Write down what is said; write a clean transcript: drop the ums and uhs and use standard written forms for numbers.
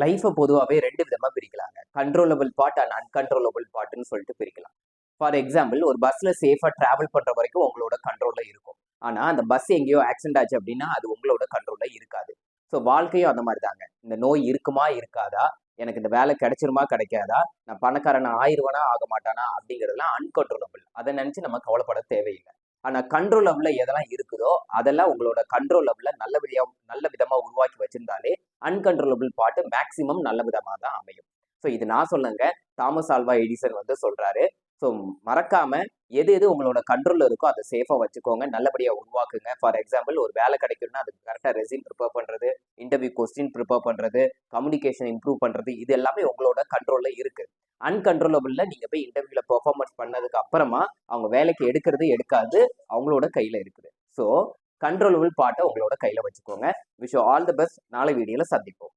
லைஃப்பை பொதுவாகவே ரெண்டு விதமா பிரிக்கலாங்க. கண்ட்ரோலபிள் பார்ட் அண்ட் அன்கண்ட்ரோலபிள் பார்ட்ன்னு சொல்லிட்டு பிரிக்கலாம். ஃபார் எக்ஸாம்பிள், ஒரு பஸ்ல சேஃபா டிராவல் பண்ற வரைக்கும் உங்களோட கண்ட்ரோல்ல இருக்கும். ஆனா அந்த பஸ் எங்கேயோ ஆக்சிடென்ட் ஆச்சு அப்படின்னா அது உங்களோட கண்ட்ரோல்ல இருக்காது. ஸோ வாழ்க்கையும் அந்த மாதிரி தாங்க. இந்த நோய் இருக்குமா இருக்காதா, எனக்கு இந்த வேலை கிடைச்சிருமா கிடைக்காதா, நான் பணக்காரனா ஆயிருவனா ஆக மாட்டானா அப்படிங்கிறதுலாம் அன்கண்ட்ரோலபிள். அதை நினைச்சு நம்ம கவலைப்பட தேவையில்லை. ஆனா கண்ட்ரோலபிள்ல எதெல்லாம் இருக்குதோ அதெல்லாம் உங்களோட கண்ட்ரோலபிள்ல நல்ல விதமா உருவாக்கி வச்சிருந்தாலே அன்கண்ட்ரோலபிள் பார்ட் மேக்சிமம் நல்ல விதமா தான் அமையும். ஸோ இது நான் சொல்லங்க, தாமஸ் ஆல்வா எடிசன் வந்து சொல்றாரு. ஸோ மறக்காம எது எது உங்களோட கண்ட்ரோல்ல இருக்கோ அதை சேஃபா வச்சுக்கோங்க, நல்லபடியா உருவாக்குங்க. ஃபார் எக்ஸாம்பிள், ஒரு வேலை கிடைக்கணும்னா அதுக்கு கரெக்டா ரெஸ்யூம் ப்ரிப்பேர் பண்றது, இன்டர்வியூ கொஸ்டின் ப்ரிப்பேர் பண்றது, கம்யூனிகேஷன் இம்ப்ரூவ் பண்றது, இது எல்லாமே உங்களோட கண்ட்ரோல்ல இருக்கு. அன்கண்ட்ரோலபிள்ல நீங்க போய் இன்டர்வியூல பெர்ஃபார்மன்ஸ் பண்ணதுக்கு அப்புறமா அவங்க வேலைக்கு எடுக்கிறது எடுக்காது அவங்களோட கையில இருக்குது. ஸோ கண்ட்ரோலபிள் பார்ட்டை உங்களோட கையில வச்சுக்கோங்க. Wish you all the best. நாளை வீடியோல சந்திப்போம்.